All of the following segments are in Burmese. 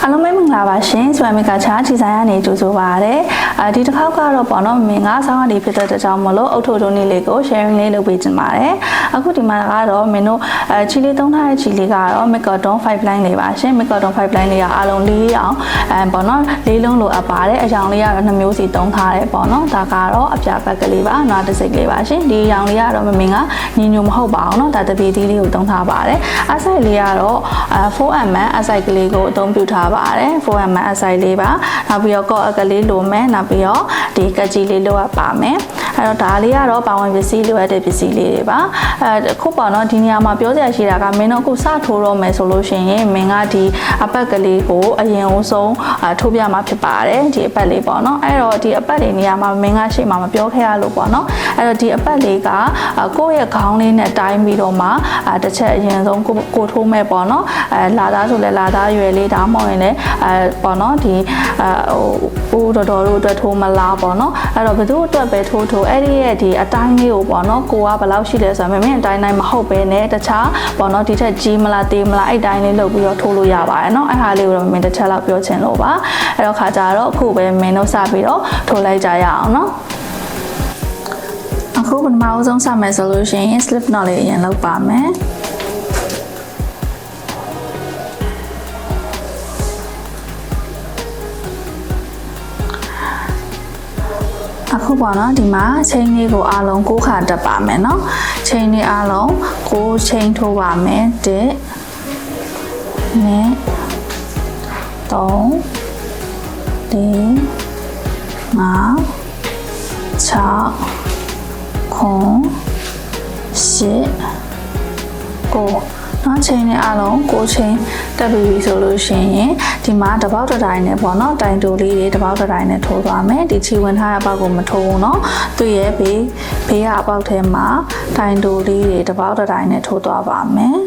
အားလုံးပဲမင်္ဂလာပါရှင်။ဆွေမိကချာဒီဇိုင်းကနေကြိုဆိုပါရစေ။ဒီတစ်ခေါက်ကတော့ပေါ့နော်မင်္ဂလာဆောင်ရည်ဖြစ်တဲ့ကြောင့်မလို့အုတ်ထုတ်တုံးလေးကို sharing လေးလုပ်ပေးချင်ပါတယ်။အခုဒီမှာကတော့မင်းတို့ချီလေးသုံးထားတဲ့ချီလေးကတော့ Microdon 5 line လေးပါရှင်။ Microdon 5 line လေးကအားလုံး၄အောင်ပေါ့နော်၄လုံးလိုအပ်ပါတယ်။အရောင်လေးကတော့2မျိုးစီသုံးထားတယ်ပေါ့နော်။ဒါကတော့အပြာဘက်ကလေးပါ။နားတစ်စိတ်လေးပါရှင်။ဒီအရောင်လေးကတော့မင်းကညီညွတ်မဟုတ်ပါဘူးနော်။ဒါတပြေးသီးလေးကိုသုံးထားပါတယ်။အစိုက်လေးကတော့ 4mm အစိုက်ကလေးကိုအသုံးပြုထားပါတယ် 4mm အစိုက်လေးပါနောက်ပြီးတော့ကော့အကလေးလိုမယ်နောက်ပြီးတော့ဒီကက်ကြီးလေးလိုအပ်ပါမယ်အဲ့တော့ဒါလေးကတော့ပါဝင်ပစ္စည်းလိုအပ်တဲ့ပစ္စည်းလေးတွေပါခုပေါ့နော်ဒီနေရာမှာပြောစရာရှိတာကမင်းတို့အခုစထိုးတော့မယ်ဆိုလို့ရှိရင်မင်းကဒီအပတ်ကလေးကိုအရင်ဦးဆုံးထိုးပြမှာဖြစ်ပါတယ်ဒီအပတ်လေးပေါ့နော်အဲ့တော့ဒီအပတ်လေးနေရာမှာမင်းကရှေ့မှာမပြောခဲ့ရလို့ပေါ့နော်အဲ့တော့ဒီအပတ်လေးကကိုယ့်ရဲ့ခေါင်းလေးနဲ့တိုင်းပြီးတော့မှတစ်ချက်အရင်ဆုံးကိုထိုးမဲ့ပေါ့နော်လာသားဆိုလဲလာသားရွယ်လေးဒါမှမဟုတ်ရင်လည်းပေါ့နော်ဒီဦးတော်တို့အတွက်ထိုးမလားပေါ့နော်အဲ့တော့ဘယ်သူအတွက်ပဲထိုးအဲ့ဒီရဲ့ဒီအတိုင်းလေးကိုပေါ့နော်ကိုကဘယ်လောက်ရှိလဲဆိုတော့မင်းအတိုင်းတိုင်းမဟုတ်ပဲနဲ့တခြားပေါ့နော်ဒီထက်ကြီးမလားသေးမလားအဲ့တိုင်းလေးလုပ်ပြီးတော့ထိုးလို့ရပါတယ်နော်အဲ့ဟာလေးကိုတော့မင်းတစ်ချက်လောက်ပြောချင်လို့ပါအဲ့တော့ခါကြတော့အခုပဲမင်းတို့စပြီးတော့ထိုးလိုက်ကြရအောင်နော်အခုပထမအဆုံးစမယ်ဆိုလို့ရှိရင် slip knot လေးအရင်လုပ်ပါမယ်အခုပေါ့နော်ဒီမှာချိန်လေးကိုအားလုံး6ခါတက်ပါမယ်နော်ချိန်လေးအားလုံး6ချိန်ထိုးပါမယ်1 2 3 4 5 6 9 နော်ချိန်နဲ့အားလုံး6ချိန်တက်ပြီးပြီဆိုလို့ရှိရင်ဒီမှာတပေါက်တစ်တိုင်းနဲ့ပေါ့နော်တိုင်တိုလေးတွေတပေါက်တစ်တိုင်းနဲ့ထိုးသွားမယ်ဒီချီဝင်ထားတဲ့အပေါက်ကိုမထိုးဘူးနော်သူ့ရဲ့ဘေးကအပေါက်ထဲမှာတိုင်တိုလေးတွေတပေါက်တစ်တိုင်းနဲ့ထိုးသွားပါမယ်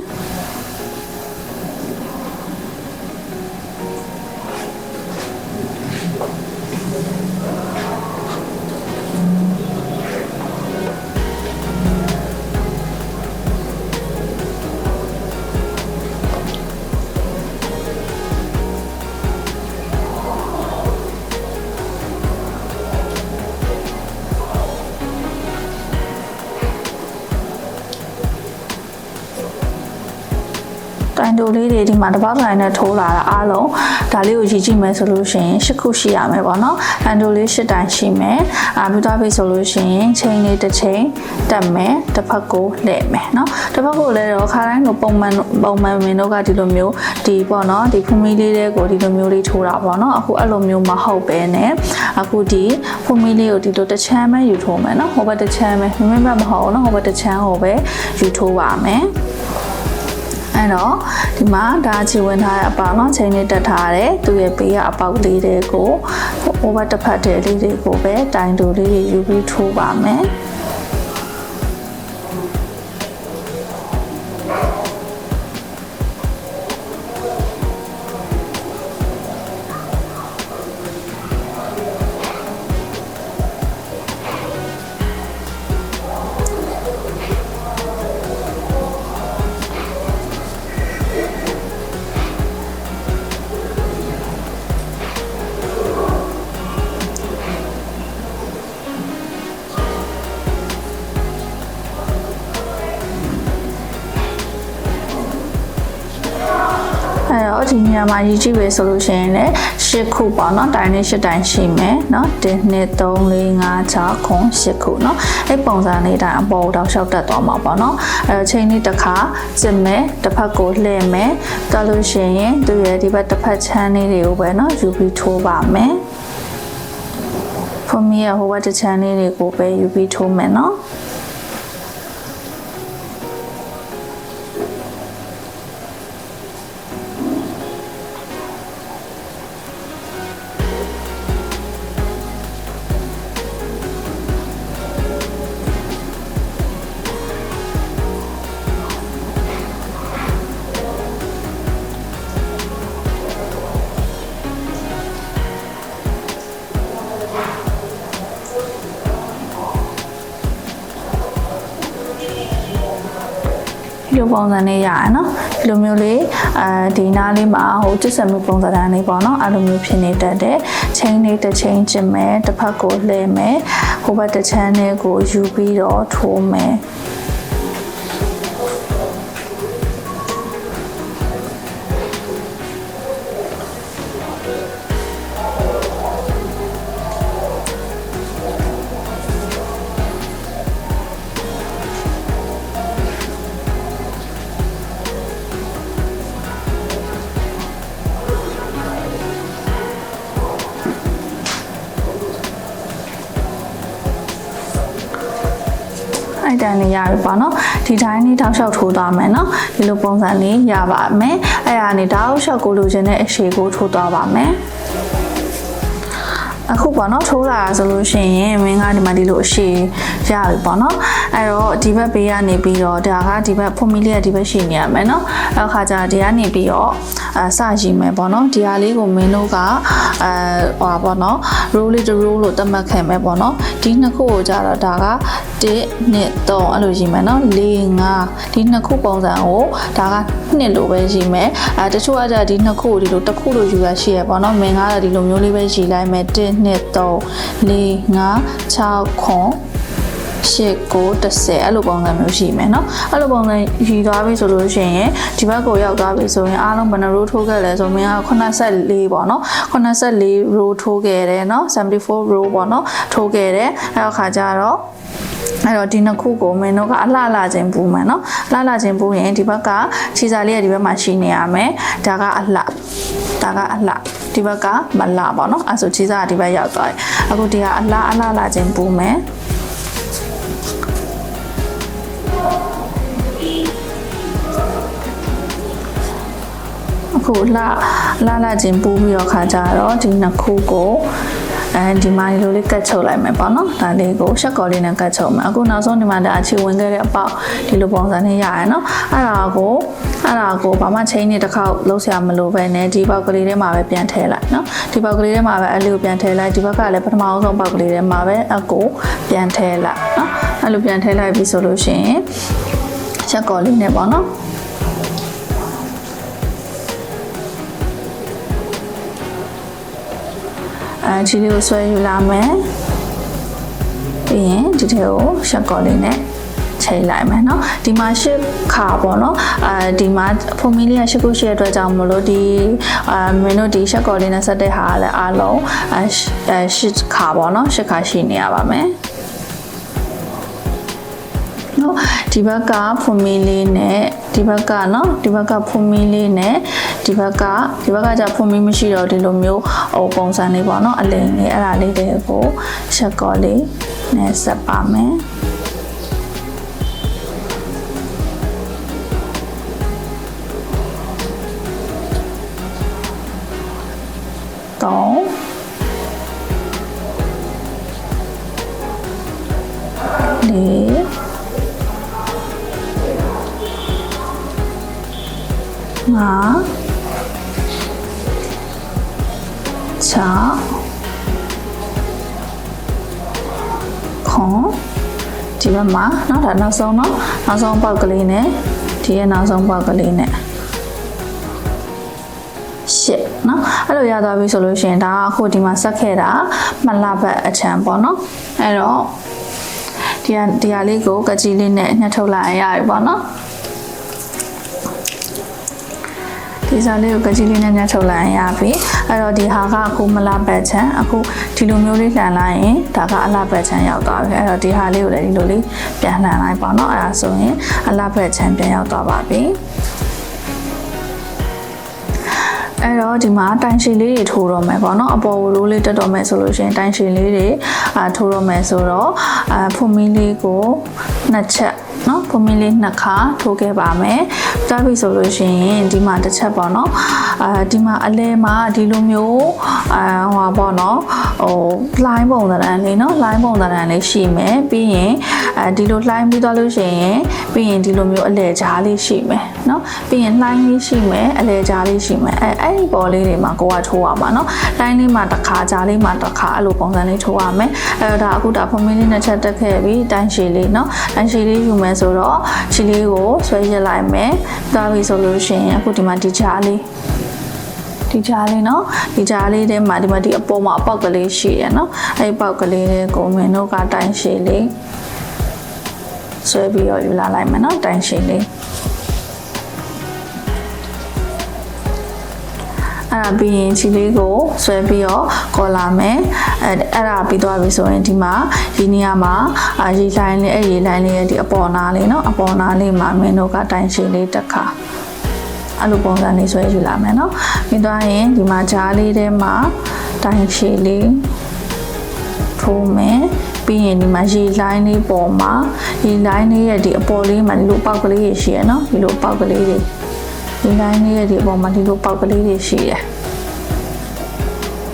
တိုင်တိုလေးတွေဒီမှာတပေါက်တိုင်းနဲ့ထိုးလာတာအားလုံးဒါလေးကိုရည်ကြည့်မယ်ဆိုလို့ရှိရင်8ခုရှိရမယ်ပေါ့နော်တိုင်တိုလေး8တိုင်းရှိမယ်မြူတာပိတ်ဆိုလို့ရှိရင်ချိန်လေးတစ်ချိန်တက်မယ်တစ်ဖက်ကိုလှည့်မယ်နော်တစ်ဖက်ကိုလည်းတော့ခါတိုင်းလိုပုံမှန်မင်းတို့ကဒီလိုမျိုးဒီပေါ့နော်ဒီဖူမီလေးတွေကိုဒီလိုမျိုးလေးထိုးတာပေါ့နော်အခုအဲ့လိုမျိုးမဟုတ်ပဲနဲ့အခုဒီဖူမီလေးကိုဒီလိုတစ်ချမ်းပဲယူထိုးမယ်နော်ဟိုဘက်တစ်ချမ်းပဲမင်းမဟုတ်ဘူးနော်ဟိုဘက်တစ်ချမ်းဟိုပဲယူထိုးပါမယ်အဲ့တော့ဒီမှာဒါချီဝင်ထားတဲ့အပေါက်နော်ချိန်လေးတက်ထားတယ်သူ့ရဲ့ဘေးကအပေါက်လေးတွေကို over တစ်ဖက်တည်းလေးတွေကိုပဲတိုင်တိုလေးတွေယူပြီးထိုးပါမယ်ဒီနေရာမှာရည်ကြည့်ပဲဆိုလို့ရှိရင်လည်း10ခုပေါ့နော်တိုင်နဲ့10တိုင်ရှိမယ်နော်1 2 3 4 5 6 10ခုနော်အဲ့ပုံစံလေးတိုင်းအပေါ်တောက်လျှောက်တက်သွားမှာပေါ့နော်အဲ့ချိန်လေးတစ်ခါကျစ်မယ်တစ်ဖက်ကိုလှည့်မယ်တော်လို့ရှိရင်သူရဲ့ဒီဘက်တစ်ဖက်ချမ်းလေးတွေကိုပဲနော်ယူပြီးထိုးပါမယ်for me ဟိုဘက်တစ်ချမ်းလေးတွေကိုပဲယူပြီးထိုးမယ်နော် လိုပုံစံလေးရရနော်ဒီလိုမျိုးလေးဒီနားလေးမှာဟိုကျစ်စမှုပုံစံလေးပေါ့နော်အဲ့လိုမျိုးဖြစ်နေတတ်တယ်ချင်းလေးတစ်ချင်းကျင်မယ်တစ်ဖက်ကိုလှည့်မယ်ဟိုဘက်တစ်ချမ်းလေးကိုယူပြီးတော့ထိုးမယ်အဲ့တန်လေးရပြီပေါ့နော်ဒီတိုင်းလေးတောက်လျှောက်ထိုးသွားမယ်နော်ဒီလိုပုံစံလေးရပါမယ်အဲ့ဒါနေတောက်လျှောက်ကိုလိုချင်တဲ့အရှည်ကိုထိုးသွားပါမယ်အခုပေါ့နော်ထိုးလာဆိုလို့ရှိရင်မင်းကဒီမှာဒီလိုအရှည်ရပြီပေါ့နော်အဲ့တော့ဒီဘက်ဘေးကနေပြီးတော့ဒါကဒီဘက်ဖွန်မီလေးကဒီဘက်ရှိနေရမယ်နော်အဲ့ခါကျဒီကနေပြီးတော့စရည်မယ်ပေါ့နော်ဒီဟာလေးကိုမင်းတို့ကဟောပေါ့နော် roll လေးတစ် roll လို့သတ်မှတ်ခဲ့မယ်ပေါ့နော်ဒီနှစ်ခုကိုကြတော့ဒါက1 2 3အဲ့လိုရည်မယ်နော်4 5ဒီနှစ်ခုပုံစံကိုဒါက2လို့ပဲရည်မယ်တချို့ကကြဒီနှစ်ခုကိုဒီလိုတစ်ခုလို့ယူရရှိရပေါ့နော်မင်းကတော့ဒီလိုမျိုးလေးပဲရည်လိုက်မယ်1 2 3 4 5 6 9 8 9 10အဲ့လိုပုံစံမျိုးရှိမယ်เนาะအဲ့လိုပုံစံယူသွားပြီဆိုလို့ရှိရင်ဒီဘက်ကိုရောက်သွားပြီဆိုရင်အားလုံးဘယ်နှ row ထိုးခဲ့လဲဆိုမင်းက84ပေါ့เนาะ84 row ထိုးခဲ့တယ်เนาะ74 row ပေါ့เนาะထိုးခဲ့တယ်အဲ့တော့ခါကြတော့အဲ့တော့ဒီနှစ်ခုကိုမင်းတို့ကအလှလှချင်းပူမယ်เนาะလှလှချင်းပူရင်ဒီဘက်ကခြေစာလေးကဒီဘက်မှာရှိနေရမယ်ဒါကအလှဒီဘက်ကမလှပေါ့เนาะအဲ့ဆိုခြေစာကဒီဘက်ရောက်သွားတယ်အခုဒီကအလှချင်းပူမယ်အခုလှချင်းပူပြီးတော့ခါကြတော့ဒီနှစ်ခုကိုဒီမှာဒီလိုလေးကတ်ချုပ်လိုက်မယ်ပေါ့နော်ဒါလေးကိုရှက်ကော်လေးနဲ့ကတ်ချုပ်မယ်အခုနောက်ဆုံးဒီမှာဒါအခြေဝင်ခဲ့တဲ့အပေါက်ဒီလိုပုံစံနဲ့ရရနော်အဲ့ဒါကိုဘာမှချိန်နေတစ်ခေါက်လုံးဆရာမလိုပဲနဲ့ဒီပေါက်ကလေးထဲမှာပဲပြန်ထည့်လိုက်နော်ဒီပေါက်ကလေးထဲမှာပဲအဲ့လေးကိုပြန်ထည့်လိုက်ဒီဘက်ကလည်းပထမဆုံးပေါက်ကလေးထဲမှာပဲအကိုပြန်ထည့်လိုက်နော်အဲ့လိုပြန်ထည့်လိုက်ပြီဆိုလို့ရှိရင်ရှက်ကော်လေးနဲ့ပေါ့နော်ဒီလေးကိုဆွဲယူလာမယ်ပြီးရင်ဒီထဲကိုရှက်ကော်လေးနဲ့ချိန်လိုက်မယ်เนาะဒီမှာရှစ်ခါပေါ့เนาะဒီမှာဖုန်မီလေးကရှစ်ခုရှိတဲ့အတွက်ကြောင့်မလို့ဒီမင်းတို့ဒီရှက်ကော်လေးနဲ့ဆက်တဲ့ဟာကလည်းအားလုံးရှစ်ခါပေါ့เนาะရှစ်ခါရှိနေရပါမယ်နော်ဒီဘက်ကဖုန်မီလေးနဲ့ဒီဘက်ကနော်ဒီဘက်ကဖုန်မီလေးနဲ့ဒီဘက်ကじゃဖုန်မီမရှိတော့ဒီလိုမျိုးဟိုပုံစံလေးပေါ့နော်အလင်းလေးအဲ့ဒါလေးတွေကိုချက်ကောလေးနဲ့ဆက်ပါမယ်ဒီဘက်မှာเนาะဒါနောက်ဆုံးပေါက်ကလေးနဲ့ဒီရဲ့နောက်ဆုံးပေါက်ကလေးနဲ့ရှစ်เนาะအဲ့လိုရသွားပြီဆိုလို့ရှိရင်ဒါအခုဒီမှာဆက်ခဲ့တာမလှဘက်အချမ်းပေါ့เนาะအဲ့တော့ဒီဟာလေးကိုကကြီးလေးနဲ့ညှက်ထုတ်လိုက်ရပြီပေါ့เนาะဒီစားလေးကိုကကြီးလေးနဲ့ညှက်ထုတ်လိုက်ရပြီအဲ့တော့ဒီဟာကအခုမလှဘက်ချမ်းအခုဒီလိုမျိုးလေးလှန်လိုက်ရင်ဒါကအလှဘက်ချမ်းရောက်သွားပြီအဲ့တော့ဒီဟာလေးကိုလည်းဒီလိုလေးပြန်လှန်လိုက်ပါเนาะအဲ့ဒါဆိုရင်အလှဘက်ချမ်းပြန်ရောက်သွားပါပြီအဲ့တော့ဒီမှာတိုင်ရှည်လေးတွေထိုးတော့မယ်ပေါ့နော်အပေါ်ကိုရိုးလေးတက်တော့မယ်ဆိုလို့ရှိရင်တိုင်ရှည်လေးတွေထိုးတော့မယ်ဆိုတော့ဖုန်မီလေးကိုနှစ်ချက်နော်ဖုန်မီလေးနှစ်ခါထိုးခဲ့ပါမယ်တွားပြီဆိုလို့ရှိရင်ဒီမှာတစ်ချက်ပေါ့နော်ဒီမှာအလဲမှာဒီလိုမျိုးဟိုပေါ့နော်ဟိုလိုင်းပုံသဏ္ဍာန်လေးနော်လိုင်းပုံသဏ္ဍာန်လေးရှိမယ်ပြီးရင်ဒီလိုလိုင်းပြီးသွားလို့ရှိရင်ပြီးရင်ဒီလိုမျိုးအလဲကြားလေးရှိမယ် နော်ပြီးရင်လှိုင်းလေးရှိမယ်အလဲကြားလေးရှိမယ်အဲ့ဒီပေါ်လေးတွေမှာကိုကထိုးရမှာနော်လှိုင်းလေးမှာတစ်ခါကြားလေးမှာတစ်ခါအဲ့လိုပုံစံလေးထိုးရမယ်အဲ့တော့ဒါအခုဒါဖုန်းမီလေးနဲ့ချက်တက်ခဲ့ပြီးတိုင်းရှည်လေးနော်တိုင်းရှည်လေးယူမယ်ဆိုတော့ချီလေးကိုဆွဲရလိုက်မယ်သွားပြီဆိုလို့ရှိရင်အခုဒီမှာဒီကြားလေးနော်ဒီကြားလေးထဲမှာဒီမှာဒီအပေါ်မှာအပေါက်ကလေးရှိရနော်အဲ့ဒီပေါက်ကလေးကိုမင်းတို့ကတိုင်းရှည်လေးဆွဲပြီးတော့ယူလာလိုက်မယ်နော်တိုင်းရှည်လေးအဲ့ဒါပြီးရင်ချီလေးကိုဆွဲပြီးတော့ခေါ်လာမယ်အဲ့ဒါပြီးသွားပြီဆိုရင်ဒီမှာဒီနေရာမှာရေလိုင်းလေးအဲ့ရေလိုင်းလေးရဲ့ဒီအပေါ်နားလေးနော်အပေါ်နားလေးမှာမင်းတို့ကတိုင်းရှည်လေးတစ်ခါအဲ့လိုပုံစံလေးဆွဲယူလာမယ်နော်ပြီးသွားရင်ဒီမှာကြားလေးထဲမှာတိုင်းရှည်လေးထိုးမယ်ပြီးရင်ဒီမှာရေလိုင်းလေးပေါ်မှာရေလိုင်းလေးရဲ့ဒီအပေါ်လေးမှာဒီလိုပေါက်ကလေးရှိရနော်ဒီလိုပေါက်ကလေးတွေဒီလိုင်းလေးရဲ့ဒီအပေါ်မှာဒီလိုပေါက်ကလေးတွေရှိတယ်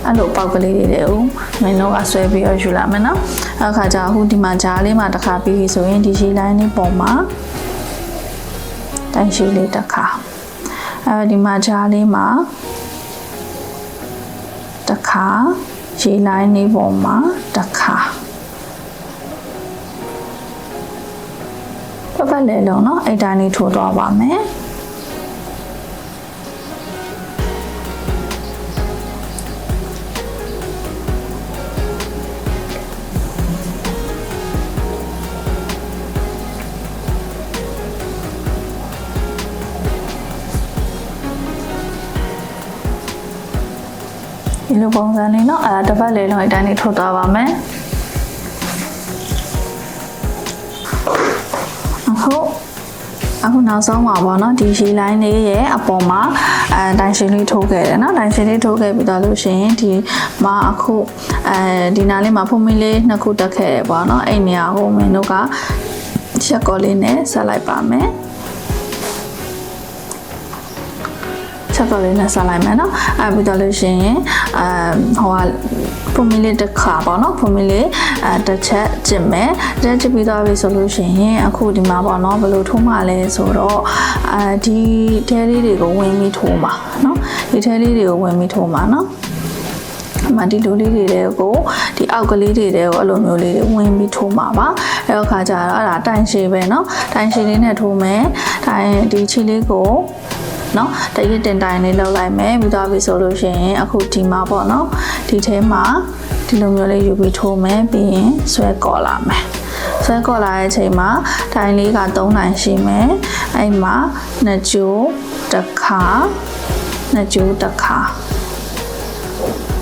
အဲ့လိုပေါက်ကလေးတွေကိုမင်းတို့ကဆွဲပြီးတော့ယူလာမယ်နော်အခါကျအခုဒီမှာကြားလေးမှာတစ်ခါပြီးပြီဆိုရင်ဒီရေလိုင်းလေးပေါ်မှာတိုင်းရှည်လေးတစ်ခါဒီမှာကြားလေးမှာတစ်ခါရေလိုင်းလေးပေါ်မှာတစ်ခါပတ်လေလုံးเนาะအဲ့တိုင်းလေးထိုးသွားပါမယ်ဒီလိုပုံစံလေးเนาะအဲ့ဒါတစ်ပတ်လေလုံးအဲ့တိုင်းလေးထိုးသွားပါမယ်အခုနောက်ဆုံးပါပေါ့နော်ဒီရေလိုင်းလေးရဲ့အပေါ်မှာတိုင်းရှည်လေးထိုးခဲ့တယ်နော်တိုင်းရှည်လေးထိုးခဲ့ပြီးတော့လို့ရှိရင်ဒီမှာအခုဒီနားလေးမှာဖုံးမီလေးနှစ်ခုတက်ခဲ့တယ်ပေါ့နော်အဲ့နေရာကိုမင်းတို့ကချက်ကောလေးနဲ့ဆက်လိုက်ပါမယ်ချက်ကောလေးနဲ့ဆက်လိုက်မယ်နော်ပြီးတော့လို့ရှိရင်ဟိုကဖုံးမီလေးတစ်ခါပေါ့နော်ဖုံးမီလေးတစ်ချက်ကျစ်မယ်တစ်ချက်ကျစ်ပြီးသွားပြီဆိုလို့ရှိရင်အခုဒီမှာပေါ့နော်ဘယ်လိုထိုးမှလဲဆိုတော့ဒီထဲလေးတွေကိုဝင်ပြီးထိုးမှာနော်ဒီထဲလေးတွေကိုဝင်ပြီးထိုးမှာနော်မဒီလိုလေးတွေကိုဒီအောက်ကလေးတွေကိုအဲ့လိုမျိုးလေးတွေဝင်ပြီးထိုးမှာပါအဲ့တော့ခါကြတော့အဲ့ဒါတိုင်ရှည်ပဲเนาะတိုင်ရှည်လေးနဲ့ထိုးမယ်တိုင်ဒီချီလေးကိုเนาะတရစ်တင်တိုင်လေးလောက်လိုက်မယ်ပြီးသွားပြီဆိုလို့ရှိရင်အခုဒီမှာပေါ့เนาะဒီထဲမှာဒီလိုမျိုးလေးယူပြီးထိုးမယ်ပြီးရင်ဆွဲကော်လာမယ်ဆွဲကော်လာတဲ့အချိန်မှာတိုင်လေးက3တိုင်ရှိမယ်အဲ့မှာနှစ်ကြိုးတစ်ခါနှစ်ကြိုးတစ်ခါ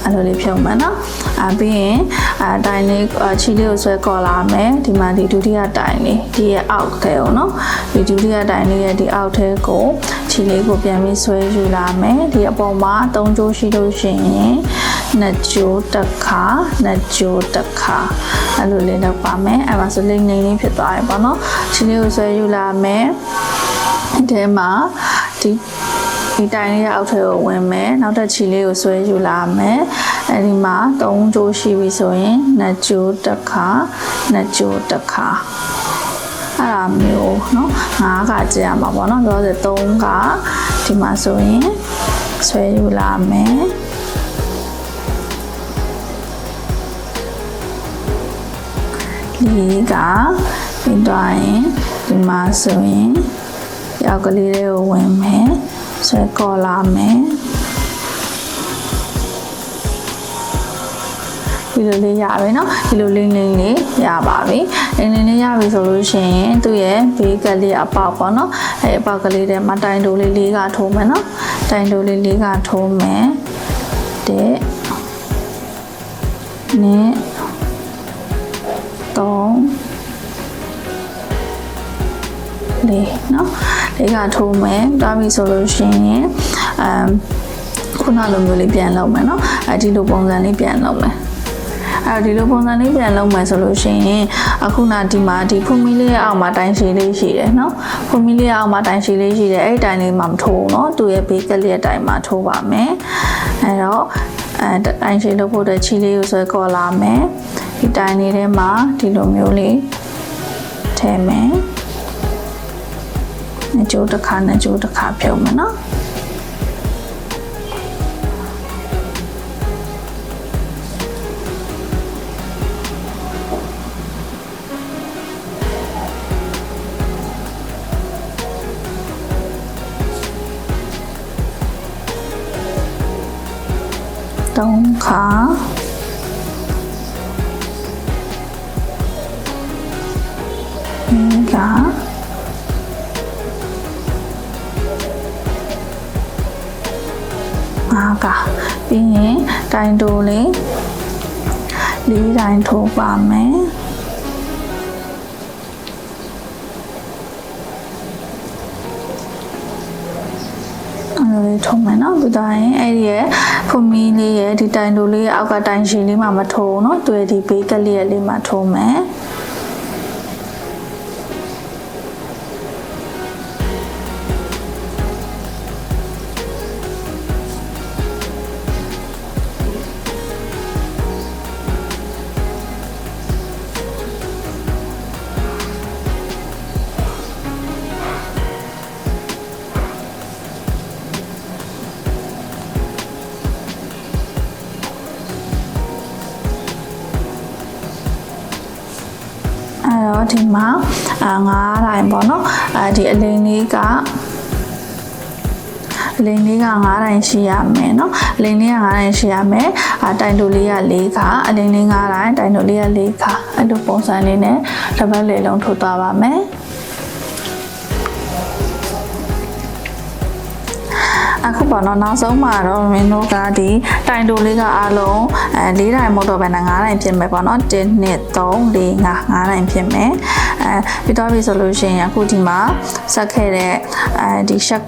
အဲ့လိုလေးဖြုံမယ်နော်ပြီးရင်တိုင်လေးချီလေးကိုဆွဲကော်လာမယ်ဒီမှာဒီဒုတိယတိုင်လေးဒီရဲ့အောက်ထဲကိုနော်ဒီဒုတိယတိုင်လေးရဲ့ဒီအောက်ထဲကိုချီလေးကိုပြန်ပြီးဆွဲယူလာမယ်ဒီအပေါ်မှာ3ကြိုးရှိလို့ရှိရင်နှစ်ကြိုးတစ်ခါနှစ်ကြိုးတစ်ခါအဲ့လိုလေးလုပ်ပါမယ်အဲ့မှာဆိုလိမ့်နေလေးဖြစ်သွားတယ်ပေါ့နော်ချီလေးကိုဆွဲယူလာမယ်ဒီမှာဒီတိုင်လေးအောက်ထဲကိုဝင်မယ်နောက်တစ်ချီလေးကိုဆွဲယူလာမယ်အဲဒီမှာ3ကြိုးရှိပြီဆိုရင်2ကြိုးတစ်ခါ2ကြိုးတစ်ခါအဲ့ဒါမျိုးเนาะ5ကကျရမှာပေါ့เนาะပြောဆို3ကဒီမှာဆိုရင်ဆွဲယူလာမယ်4ကပြီးတော့ရင်ဒီမှာဆိုရင်ရောက်ကလေးတွေကိုဝင်မယ်ဆွဲကော်လာမယ်ဒီလိုလေးရပြီเนาะဒီလိုလေးလေးရပါပြီလေးရပြီဆိုလို့ရှိရင်သူ့ရဲ့ဘေးကလေးအပေါက်ပေါ့เนาะအဲအပေါက်ကလေးထဲမှာတိုင်တိုးလေးကထိုးမယ်เนาะတိုင်တိုးလေးကထိုးမယ်တဲ့နဲ့3လေးเนาะလေးကထိုးမယ်တွားပြီဆိုလို့ရှိရင်ခုနလိုမျိုးလေးပြန်လုပ်မယ်เนาะဒီလိုပုံစံလေးပြန်လုပ်မယ်ဒီလိုပုံစံလေးပြန်လုပ်မယ်ဆိုလို့ရှိရင်အခုနဒီမှာဒီဖုန်မီလေးရဲ့အောက်မှာတိုင်ရှည်လေးရှိတယ်เนาะဖုန်မီလေးရဲ့အောက်မှာတိုင်ရှည်လေးရှိတယ်အဲ့တိုင်လေးမှာမထိုးเนาะသူ့ရဲ့ဘေးကလေးရဲ့တိုင်မှာထိုးပါမယ်အဲ့တော့တိုင်ရှည်လုပ်ဖို့တဲ့ချီလေးကိုဆွဲကော်လာမယ်ဒီတိုင်လေးထဲမှာဒီလိုမျိုးလေးထည့်မယ် နှစ်ကြိုးတစ်ခါနှစ်ကြိုးတစ်ခါဖြုတ်မယ်နော်3 ခါ5 ခါပြီးရင်တိုင်တိုလေး4 တိုင်ထိုးပါမယ်ထုံးမယ်နော်ပြီးတော့ရင်အဲ့ဒီရဲ့ဖွမီလေးရဲ့ဒီတိုင်တိုလေးရဲ့အောက်ကတိုင်ရှည်လေးမှာမထိုးနော်တွေ့ဒီဘေးကလေးရဲ့လေးမှာထိုးမယ်ဒီမှာ9 တိုင်ပေါ့နော်ဒီအလိမ်လေးက5 တိုင်ရှိရမယ်เนาะအလိမ်လေးက5 တိုင်ရှိရမယ်တိုင်တိုလေးက4 ခါအလိမ်လေး5 တိုင်တိုင်တိုလေးက4 ခါအဲ့လိုပုံစံလေးနဲ့တစ်ပတ်လေလုံးထိုးသွားပါမယ်အခုပေါ့နော်နောက်ဆုံးမှာတော့မင်းတို့ကဒီတိုင်တိုလေးကအားလုံး4 တိုင်မဟုတ်တော့ဘဲနဲ့5 တိုင်ဖြစ်မယ်ပေါ့နော်1 2 3 4 5 တိုင်ဖြစ်မယ်ပြီးတော့ပြီဆိုလို့ရှိရင်အခုဒီမှာဆက်ခဲ့တဲ့ဒီရှက်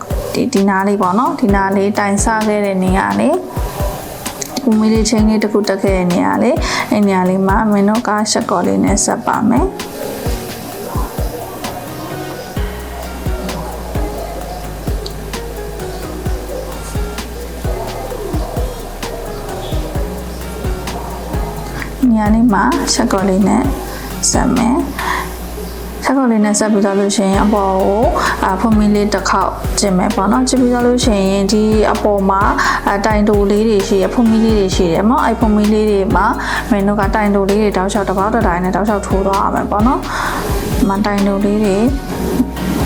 ဒီနားလေးပေါ့နော်ဒီနားလေးတိုင်ဆခဲ့တဲ့နေရာလေးဦးမီလေးချင်းလေးတစ်ခုတက်ခဲ့တဲ့နေရာလေးအဲ့နေရာလေးမှာမင်းတို့ကရှက်ကော်လေးနဲ့ဆက်ပါမယ်နေရာလေးမှာချက်ကော်လေးနဲ့ဆက်မယ်ချက်ကော်လေးနဲ့ဆက်ပြီးတော့လို့ရှိရင်အပေါ်ကိုဖွမီလေးတစ်ခေါက်ကျင်မယ်ပေါ့နော်ကျင်ပြီးတော့လို့ရှိရင်ဒီအပေါ်မှာတိုင်တိုလေးတွေရှိရဖွမီလေးတွေရှိတယ်ပေါ့အဲ့ဖွမီလေးတွေမှာမင်းတို့ကတိုင်တိုလေးတွေတောက်လျှောက်တစ်ပေါက်တစ်တိုင်းနဲ့တောက်လျှောက်ထိုးသွားရမယ်ပေါ့နော်မတိုင်တိုလေးတွေ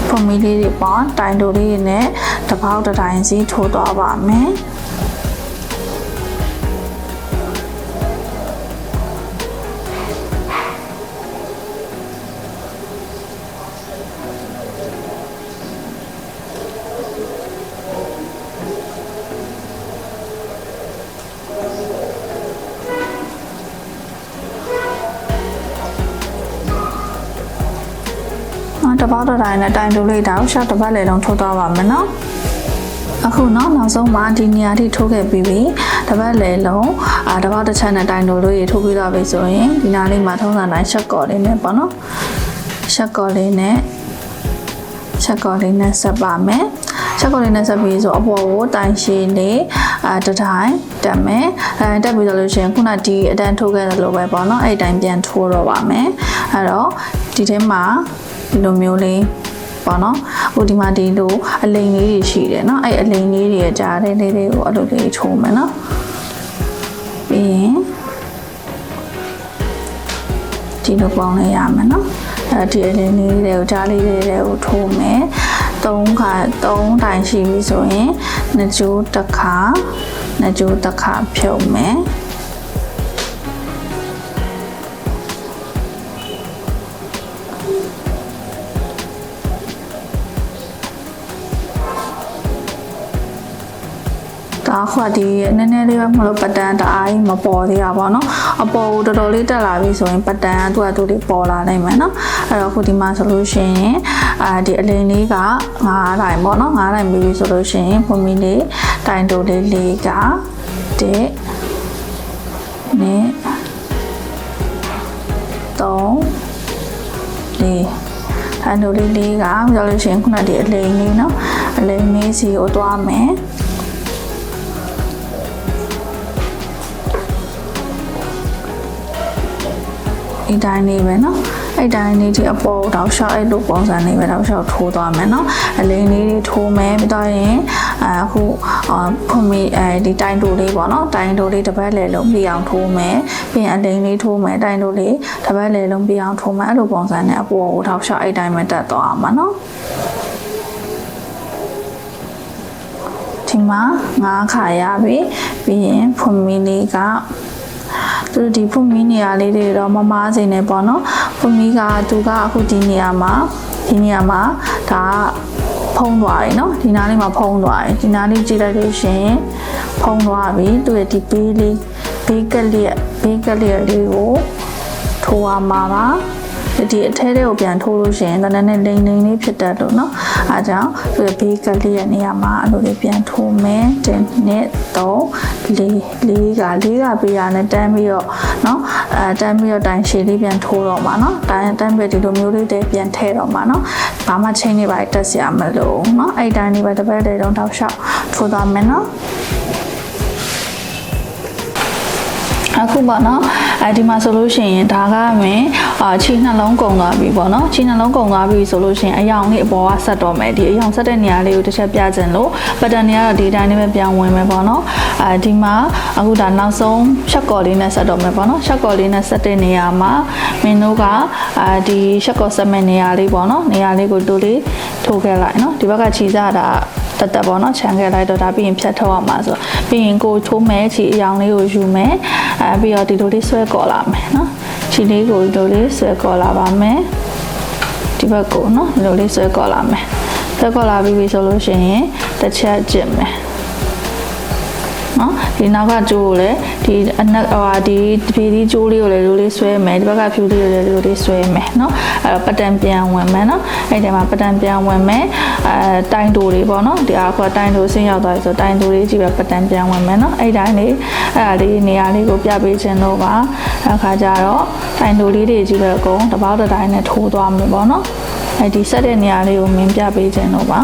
ဖွမီလေးတွေပေါ့တိုင်တိုလေးတွေနဲ့တစ်ပေါက်တစ်တိုင်းစီထိုးသွားပါမယ်တပေါက်တစ်တိုင်းနဲ့တိုင်တိုလေးတောက်ရှောက်တစ်ပတ်လေလုံးထိုးသွားပါမယ်နော်အခုနောက်ဆုံးမှာဒီနေရာထိထိုးခဲ့ပြီးပြီတစ်ပတ်လေလုံးတစ်ပေါက်တစ်ချက်နဲ့တိုင်တိုလေးထိုးပြီးတော့ပြီဆိုရင်ဒီနားလေးမှာထုံးစံတိုင်းရှက်ကော်လေးနဲ့ပေါ့နော်ရှက်ကော်လေးနဲ့ဆက်ပါမယ်ရှက်ကော်လေးနဲ့ဆက်ပြီးဆိုအပေါ်ကိုတိုင်ရှည်လေးတစ်တိုင်းတက်မယ်တက်ပြီးတော့လို့ရှိရင်ခုနဒီအတန်းထိုးခဲ့သလိုပဲပေါ့နော်အဲ့တိုင်းပြန်ထိုးတော့ပါမယ်အဲ့တော့ဒီထဲမှာဒီလိုမျိုးလေးပေါ့နော်ဟိုဒီမှာဒီလိုအလိမ်လေးတွေရှိတယ်เนาะအဲ့အလိမ်လေးတွေကြားတဲ့လေးတွေကိုအဲ့လိုလေးထိုးမယ်เนาะပြီးရင်ဒီလိုပေါင်းလိုက်ရမယ်เนาะအဲ့ဒီအလိမ်လေးတွေကိုကြားလေးတွေကိုထိုးမယ်3 ခါ3 တိုင်ရှိပြီဆိုရင်2 ကြိုးတစ်ခါဖြုတ်မယ်ခွက်ဒီနည်းနည်းလေးပဲမလို့ပတန်တအားကြီးမပေါ်သေးတာပေါ့နော်အပေါ်ကိုတော်တော်လေးတက်လာပြီဆိုရင်ပတန်ကသူ့လေးပေါ်လာနိုင်မယ်နော်အဲ့တော့ခုဒီမှာဆိုလို့ရှိရင်ဒီအလင်းလေးက9 တိုင်ပေါ့နော်9 တိုင်ပြီးပြီဆိုလို့ရှိရင်ဖွမီလေးတိုင်တိုလေးလေးက1 2 3 4တိုင်တိုလေးလေးကပြောလို့ရှိရင်ခုနဒီအလင်းလေးနော်အလင်းလေးစီကိုသွားမယ်ဒီတိုင်းလေးပဲเนาะ အဲ့တိုင်းလေးဒီအပေါ်တောက်လျှောက်အဲ့လိုပုံစံလေးပဲတောက်လျှောက်ထိုးသွားမယ်နော်အလိမ်လေးတွေထိုးမယ်ပြီးတော့ရင်အခုဖွင့်ပြီးဒီတိုင်းတိုလေးပေါ့နော်တိုင်းတိုလေးတစ်ပတ်လည်လုံးပြအောင်ထိုးမယ်ပြီးရင်အလိမ်လေးထိုးမယ်တိုင်းတိုလေးတစ်ပတ်လည်လုံးပြအောင်ထိုးမယ်အဲ့လိုပုံစံနဲ့အပေါ်ကိုတောက်လျှောက်အဲ့တိုင်းပဲတက်သွားအောင်ပါနော်ဒီမှာ9ခါရပြီပြီးရင်ဖွင့်ပြီးလေးကသူဒီဖွင့်ပြီးနေရာလေးတွေတော့မမားစေနဲ့ပေါ့နော်ဖွင့်ပြီးကသူကအခုဒီနေရာမှာဒါဖုံးသွားပြီเนาะဒီနားလေးမှာဖုံးသွားပြီဒီနားလေးကြည့်လိုက်လို့ရှင်ဖုံးသွားပြီသူရဲ့ဒီဘေးကလျက်လေးကိုထိုးရမှာပါဒီအထဲလေးကိုပြန်ထိုးလို့ရှိရင်တနက်နဲ့လိန်လေးဖြစ်တတ်လို့เนาะအဲကြောင့်သူဘေးကလေးရဲ့နေရာမှာအဲ့လိုလေးပြန်ထိုးမယ်1 2 3 4ကပေးရနဲ့တန်းပြီးတော့เนาะတန်းပြီးတော့တိုင်ရှည်လေးပြန်ထိုးတော့မှာเนาะတန်းပြီးဒီလိုမျိုးလေးတည်းပြန်ထည့်တော့မှာเนาะဘာမှချိန်နေပါတက်စရာမလိုเนาะအဲ့တိုင်းလေးပဲတစ်ပတ်တည်းတော့တောက်လျှောက်ထိုးသွားမယ်เนาะအခုပေါ့နော်ဒီမှာဆိုလို့ရှိရင်ဒါကမင်းခြေနှလုံးကုန်သွားပြီပေါ့နော်ခြေနှလုံးကုန်သွားပြီဆိုလို့ရှိရင်အယောင်လေးအပေါ်ကဆက်တော့မယ်ဒီအယောင်ဆက်တဲ့နေရာလေးကိုတစ်ချက်ပြခြင်းလို့ပတ်တန်တွေကတော့ဒီတိုင်းလေးပဲပြန်ဝင်မယ်ပေါ့နော်ဒီမှာအခုဒါနောက်ဆုံးရှက်ကော်လေးနဲ့ဆက်တော့မယ်ပေါ့နော်ရှက်ကော်လေးနဲ့ဆက်တဲ့နေရာမှာမင်းတို့ကဒီရှက်ကော်ဆက်မဲ့နေရာလေးပေါ့နော်နေရာလေးကိုတိုးလေးထိုးခဲ့လိုက်နော်ဒီဘက်ကခြေစားတာတက်ပေါ့နော်ခြံခဲ့လိုက်တော့ဒါပြီးရင်ဖြတ်ထုတ်ရမှာဆိုပြီးရင်ကိုထိုးမယ်ခြေအယောင်လေးကိုယူမယ်ပြီးတော့ဒီလိုလေးဆွဲကော်လာမယ်နော်ခြေလေးကိုဒီလိုလေးဆွဲကော်လာပါမယ်ဒီဘက်ကိုနော်ဒီလိုလေးဆွဲကော်လာမယ်ဆွဲကော်လာပြီးပြီဆိုလို့ရှိရင်တစ်ချက်ကျစ်မယ်နော်ဒီနောက်ကကျိုးကိုလည်းဒီအနက်ဒီဗီဒီကျိုးလေးကိုလည်းဒီလိုလေးဆွဲမယ်ဒီဘက်ကဖြူလေးကိုလည်းဒီလိုလေးဆွဲမယ်နော်အဲ့တော့ပတန်ပြန်ဝင်မယ်နော်အဲ့ဒီမှာပတန်ပြန်ဝင်မယ်တိုင်တိုလေးပေါ့နော်ဒီအခုတိုင်တိုဆင်းရောက်သွားပြီဆိုတိုင်တိုလေးကြည့်ပဲပတန်ပြန်ဝင်မယ်နော်အဲ့တိုင်းလေးအဲ့ဒါလေးနေရာလေးကိုပြပေးခြင်းတော့ပါအခါကျတော့တိုင်တိုလေးတွေကြည့်ပဲအကုန်တစ်ပေါက်တစ်တိုင်းနဲ့ထိုးသွားမယ်ပေါ့နော်အဲ့ဒီဆက်တဲ့နေရာလေးကိုမင်းပြပေးခြင်းတော့ပါ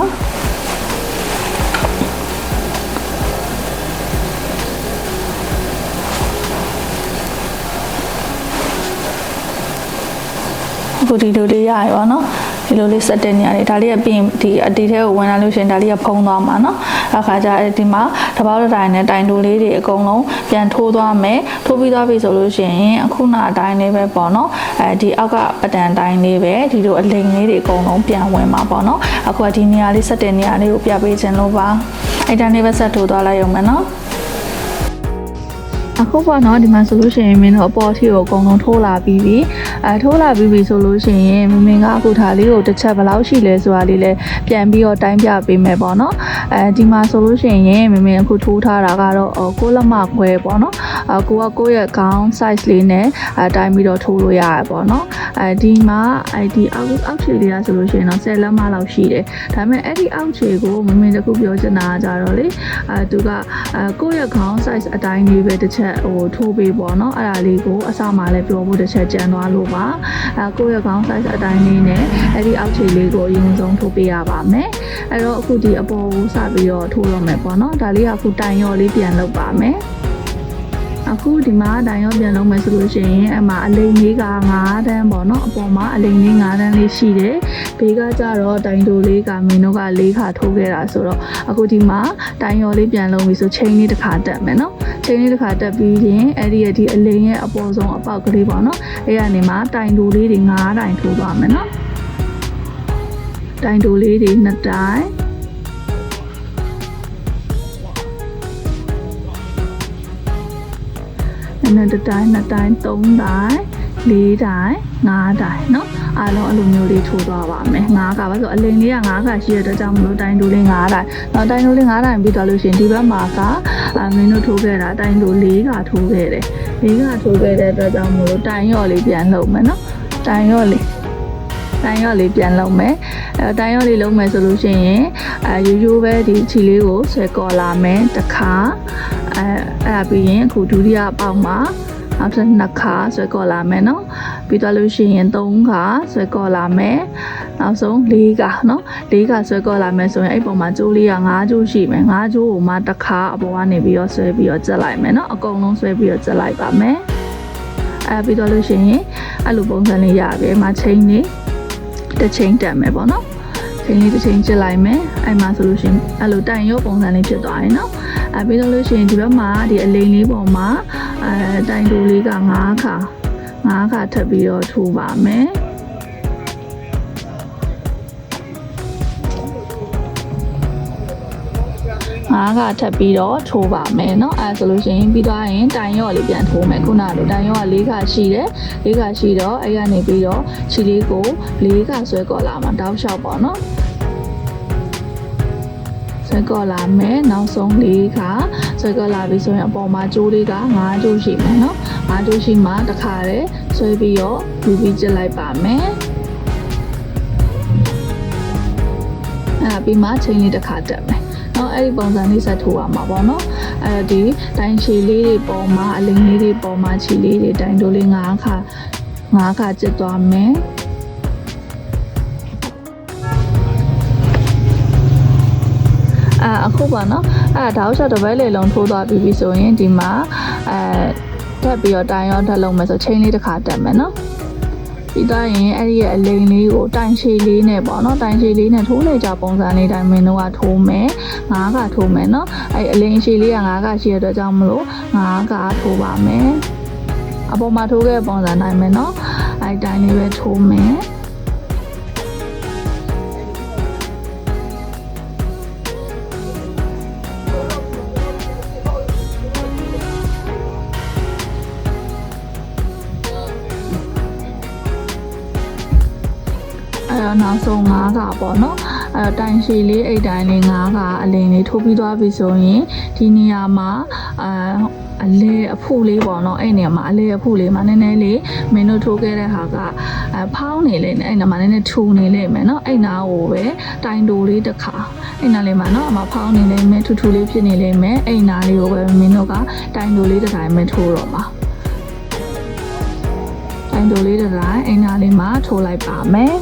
အခုဒီလိုလေးရရပါတော့ဒီလိုလေးဆက်တဲ့နေရာလေးဒါလေးကပြင်ဒီအတီထဲကိုဝင်လာလို့ရှင်ဒါလေးကဖုံးသွားမှာเนาะအခါကျဒီမှာတပေါက်တစ်တိုင်းနဲ့တိုင်တိုလေးတွေအကုန်လုံးပြန်ထိုးသွားမယ်ထိုးပြီးသွားပြီဆိုလို့ရှိရင်အခုနအတိုင်းလေးပဲပေါ့เนาะဒီအောက်ကပတန်တိုင်းလေးပဲဒီလိုအလိမ်လေးတွေအကုန်လုံးပြန်ဝင်မှာပေါ့เนาะအခုကဒီနေရာလေးဆက်တဲ့နေရာလေးကိုပြပေးခြင်းလို့ပါအဲ့တိုင်းလေးပဲဆက်ထိုးသွားလိုက်ရုံပဲเนาะအခုပေါ့နော်ဒီမှာဆိုလို့ရှိရင်မင်းတို့အပေါ်ထီကိုအကုန်လုံးထိုးလာပြီးပြီထိုးလာပြီးပြီဆိုလို့ရှိရင်မင်းကအခုထားလေးကိုတစ်ချက်ဘယ်လောက်ရှိလဲဆိုတာလေးလည်းပြန်ပြီးတော့တိုင်းပြပေးမယ်ပေါ့နော်ဒီမှာဆိုလို့ရှိရင်မင်းအခုထိုးထားတာကတော့6လက်မခွဲပေါ့နော်ကိုယ့်ရဲ့ခေါင်း size လေးနဲ့တိုင်းပြီးတော့ထိုးလို့ရရပေါ့နော်ဒီမှာဒီအောက်ခြေလေးကဆိုလို့ရှိရင်တော့10လက်မလောက်ရှိတယ်ဒါပေမဲ့အဲ့ဒီအောက်ခြေကိုမင်းတခုပြောချင်တာကြတော့လေသူကကိုယ့်ရဲ့ခေါင်း size အတိုင်းလေးပဲတစ်ချက်ထိုးပေးပေါ့နော်အဲ့ဒါလေးကိုအစမှလည်းပြောဖို့တစ်ချက်ကြံသွားလို့ပါကိုယ့်ရဲ့ခေါင်း size အတိုင်းလေးနဲ့အဲ့ဒီအောက်ခြေလေးကိုအရင်ဆုံးထိုးပေးရပါမယ်အဲ့တော့အခုဒီအပေါ်ကိုစပြီးတော့ထိုးရမယ်ပေါ့နော်ဒါလေးကအခုတိုင်ရော်လေးပြန်လုပ်ပါမယ်အခုဒီမှာတိုင်ရောပြန်လုံးမယ်ဆိုလို့ရှိရင်အမှအလိမ်လေးက9တန်းပေါ့နော်အပေါ်မှာအလိမ်လေး9တန်းလေးရှိတယ်ဘေးကကြတော့တိုင်တိုလေးကမင်းတို့က4ခါထိုးခဲ့တာဆိုတော့အခုဒီမှာတိုင်ရောလေးပြန်လုံးပြီဆိုချိန်လေးတစ်ခါတက်မယ်နော်ချိန်လေးတစ်ခါတက်ပြီးရင်အဲ့ဒီရဲ့ဒီအလိမ်ရဲ့အပေါ်ဆုံးအပေါက်ကလေးပေါ့နော်အဲ့ကနေမှတိုင်တိုလေးတွေ9တိုင်ထိုးသွားမယ်နော်တိုင်တိုလေးတွေ2တိုင်နှစ်တိုင်း3တိုင်း4တိုင်း5တိုင်းเนาะအားလုံးအလိုမျိုးလေးထိုးသွားပါမယ်5ကပါဆိုအလိမ်လေးက5ကရှိတဲ့အတွက်ကြောင့်မလို့တိုင်းတိုးလေး5တိုင်းတော့တိုင်းတိုးလေး5တိုင်းပြီးသွားလို့ရှိရင်ဒီဘက်မှာကမင်းတို့ထိုးခဲ့တာတိုင်းတိုး4ကထိုးခဲ့တယ်4ကထိုးခဲ့တဲ့အတွက်ကြောင့်မလို့တိုင်းရော့လေးပြန်လုပ်မယ်เนาะတိုင်းရော့လေးပြန်လုပ်မယ်တိုင်းရော့လေးလုံးမယ်ဆိုလို့ရှိရင်ရိုးရိုးပဲဒီခြေလေးကိုဆွဲကော်လာမယ်တစ်ခါအဲ့ဒါပြီးရင်အခုဒုတိယအပေါက်မှာနောက်ထပ်2ခါဆွဲကော်လာမယ်เนาะပြီးတော့လို့ရှိရင်3ခါဆွဲကော်လာမယ်နောက်ဆုံး4ခါเนาะ4ခါဆွဲကော်လာမယ်ဆိုရင်အဲ့ပုံမှာကျိုးလေးက5ကျိုးရှိမယ်5ကျိုးကိုမှတစ်ခါအပေါ်ကနေပြီးတော့ဆွဲပြီးတော့ကျက်လိုက်မယ်เนาะအကုန်လုံးဆွဲပြီးတော့ကျက်လိုက်ပါမယ် ပြီးတော့လို့ရှိရင်အဲ့လိုပုံစံလေးရပြီမှာချိန်လေးတစ်ချိန်တက်မယ်ပေါ့နော်ချိန်လေးတစ်ချိန်ကျစ်လိုက်မယ်အဲ့မှာဆိုလို့ရှိရင်အဲ့လိုတိုင်ရောပုံစံလေးဖြစ်သွားရင်နော်ပြီးတော့လို့ရှိရင်ဒီဘက်မှာဒီအလိမ်လေးပေါ်မှာတိုင်တိုလေးက9ခါထပ်ပြီးတော့ထိုးပါမယ်9ခါထပ်ပြီးတော့ထိုးပါမယ်เนาะအဲဆိုလို့ရှိရင်ပြီးသွားရင်တိုင်ရော့လေးပြန်ထိုးမယ်ခုနကတိုင်ရော့က4ခါရှိတယ်4ခါရှိတော့အဲ့ကနေပြီးတော့ခြေလေးကို4ခါဆွဲကော်လာမှာတောက်လျှောက်ပေါ့เนาะဆွဲကော်လာမယ်နောက်ဆုံး4ခါဆွဲကော်လာပြီဆိုရင်အပေါ်မှာကျိုးလေးက5ကျိုးရှိမယ်เนาะ5ကျိုးရှိမှတစ်ခါတည်းဆွဲပြီးတော့ယူပြီးကျလိုက်ပါမယ်ပြီးမှချိန်လေးတစ်ခါတက်မယ်နော်အဲ့ဒီပုံစံလေးဆက်ထိုးရမှာပေါ့နော်အဲ့ဒီတိုင်ချီလေးတွေပေါ်မှာအလိမ်လေးတွေပေါ်မှာချီလေးတွေတိုင်တိုးလေး9ခါကျစ်သွားမယ်အခုပါနော်တောက်ချက်တစ်ပတ်လေလုံးထိုးသွားပြီဆိုရင်ဒီမှာတက်ပြီးတော့တိုင်ရောတက်လုံးမယ်ဆိုချိန်လေးတစ်ခါတက်မယ်နော်ပြီးတော့ရင်အဲ့ဒီရဲ့အလိမ်လေးကိုတိုင်ရှည်လေးနဲ့ပေါ့နော်တိုင်ရှည်လေးနဲ့ထိုးနေကြပုံစံလေးတိုင်းမင်းတို့ကထိုးမယ်9ခါထိုးမယ်နော်အဲ့အလိမ်ရှည်လေးက9ခါရှိရတဲ့အတွက်ကြောင့်မလို့9ခါထိုးပါမယ်အပေါ်မှာထိုးခဲ့ပုံစံတိုင်းမယ်နော်အဲ့တိုင်းလေးပဲထိုးမယ်နောက်ဆုံး9ခါပေါ့နော်တိုင်ရှည်လေးအဲ့တိုင်းလေး9ခါအလိမ်လေးထိုးပြီးသွားပြီဆိုရင်ဒီနေရာမှာအလဲအဖုလေးပေါ့နော်အဲ့နေရာမှာအလဲအဖုလေးမှာနည်းနည်းလေးမင်းတို့ထိုးခဲ့တဲ့ဟာကဖောင်းနေလေအဲ့နာမှာနည်းနည်းထူနေလိမ့်မယ်နော်အဲ့နာကိုပဲတိုင်တိုလေးတစ်ခါအဲ့နာလေးမှာနော်အမဖောင်းနေလိမ့်မယ်ထူထူလေးဖြစ်နေလိမ့်မယ်အဲ့နာလေးကိုပဲမင်းတို့ကတိုင်တိုလေးတစ်တိုင်းပဲထိုးတော့မှာတိုင်တိုလေးတစ်တိုင်းအဲ့နာလေးမှာထိုးလိုက်ပါမယ်